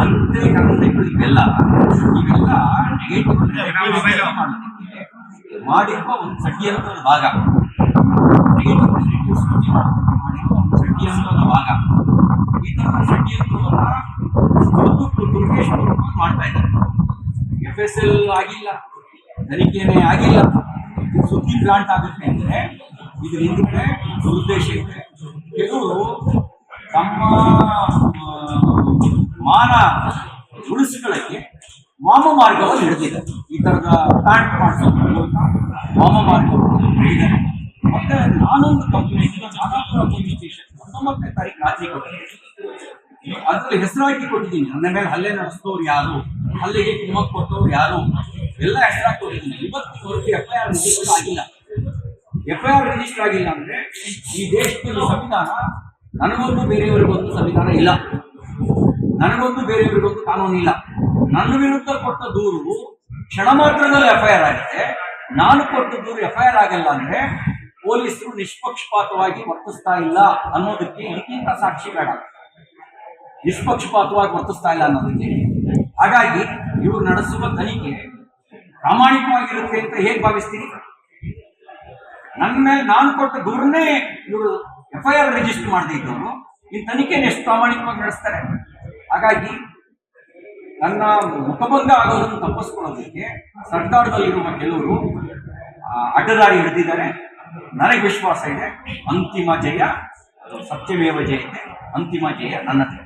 ಅಂತೆ ಕನ್ನಡಿಗಳು ಇವೆಲ್ಲ ನೆಗೆಟಿವ್ ಮಾಡಿರುವ ಒಂದು ಷಡ್ಯಂತ್ರದ ಭಾಗ. ನೆಗೆಟಿವ್ ಸೃಷ್ಟಿ ಮಾಡಿರುವ ಒಂದು ಷಡ್ಯಂತ್ರದ ಭಾಗ. ಈ ತರ ಷಡ್ಯಂತ್ರವನ್ನ ಮಾಡ್ತಾ ಇದ್ದಾರೆ. FSL ಆಗಿಲ್ಲ, ತನಿಖೆನೇ ಆಗಿಲ್ಲ, ಸುದ್ದಿ ಗ್ರಾಂಟ್ ಆಗುತ್ತೆ ಅಂದ್ರೆ ಇದ್ರ ಹಿಂದೆ ದುರುದ್ದೇಶ ಇದೆ. ಕೆಲವರು ತಮ್ಮ ಮಾನ ಉಳಿಸಿಕೊಳ್ಳಕ್ಕೆ ವಾಮ ಮಾರ್ಗವನ್ನು ಹಿಡಿದಿದ್ದಾರೆ. ಈ ತರದ ಪ್ಲಾಂಟ್ ಮಾಡಿಸೋದ್ರ ಮೂಲಕ ವಾಮ ಮಾರ್ಗವನ್ನು ಹಿಡಿದಿದ್ದಾರೆ. ಮತ್ತೆ ನಾನೊಂದು ಕಂಪ್ಲೇಂಟ್ ಪೊಲೀಸ್ ಸ್ಟೇಷನ್ 19ನೇ ತಾರೀಕು ರಾತ್ರಿ ಕೊಟ್ಟಿದ್ದೀನಿ. ಅದರಲ್ಲಿ ಹೆಸರಾಗಿ ಕೊಟ್ಟಿದ್ದೀನಿ. ನನ್ನ ಮೇಲೆ ಹಲ್ಲೆ ನಡೆಸಿದವ್ರು ಯಾರು, ಹಲ್ಲೆಗೆ ಕುಮ್ಮಕ್ ಕೊಟ್ಟವ್ರು ಯಾರು, ಎಲ್ಲ ಹೆಸರಾಗಿ ಕೊಟ್ಟಿದ್ದೀನಿ. ಇವತ್ತಿನವರೆಗೆ FIR ರಿಜಿಸ್ಟರ್ ಆಗಿಲ್ಲ. FIR ರಿಜಿಸ್ಟರ್ ಆಗಿಲ್ಲ ಅಂದ್ರೆ ಈ ದೇಶದಲ್ಲಿ ಸಂವಿಧಾನ ನನಗೊಂದು ಬೇರೆಯವರಿಗೊಂದು ಸಂವಿಧಾನ ಇಲ್ಲ, ನನಗೊಂದು ಬೇರೆಯವರಿಗೊಂದು ಕಾನೂನು ಇಲ್ಲ. ನನ್ನ ವಿರುದ್ಧ ಕೊಟ್ಟ ದೂರು ಕ್ಷಣ ಮಾತ್ರದಲ್ಲಿ FIR ಆಗಿದೆ. ನಾನು ಕೊಟ್ಟ ದೂರು FIR ಆಗಲ್ಲ ಅಂದ್ರೆ ಪೊಲೀಸರು ನಿಷ್ಪಕ್ಷಪಾತವಾಗಿ ವರ್ತಿಸ್ತಾ ಇಲ್ಲ ಅನ್ನೋದಕ್ಕೆ ಇದಕ್ಕಿಂತ ಸಾಕ್ಷಿ ಬೇಡ. ನಿಷ್ಪಕ್ಷಪಾತವಾಗಿ ವರ್ತಿಸ್ತಾ ಇಲ್ಲ ಅನ್ನೋದಕ್ಕೆ. ಹಾಗಾಗಿ ಇವರು ನಡೆಸುವ ತನಿಖೆ ಪ್ರಾಮಾಣಿಕವಾಗಿರುತ್ತೆ ಅಂತ ಹೇಗೆ ಭಾವಿಸ್ತೀನಿ? ನನ್ನ ಮೇಲೆ ನಾನು ಕೊಟ್ಟ ದೂರನ್ನೇ ಇವರು FIR ರಿಜಿಸ್ಟರ್ ಮಾಡದೇ ಇದ್ದವರು ಈ ತನಿಖೆಯನ್ನು ಎಷ್ಟು ಪ್ರಾಮಾಣಿಕವಾಗಿ ನಡೆಸ್ತಾರೆ? ಹಾಗಾಗಿ ನನ್ನ ಮುಖಭಂಗ ಆಗೋದನ್ನು ತಪ್ಪಿಸ್ಕೊಳ್ಳೋದಕ್ಕೆ ಸರ್ಕಾರದಲ್ಲಿರುವ ಕೆಲವರು ಅಡ್ಡದಾರಿ ಹಿಡಿದಿದ್ದಾರೆ. ನನಗೆ ವಿಶ್ವಾಸ ಇದೆ ಅಂತಿಮ ಜಯ ಸತ್ಯಮೇವ ಜಯತೆ. ಅಂತಿಮ ಜಯ ನನ್ನದೇ.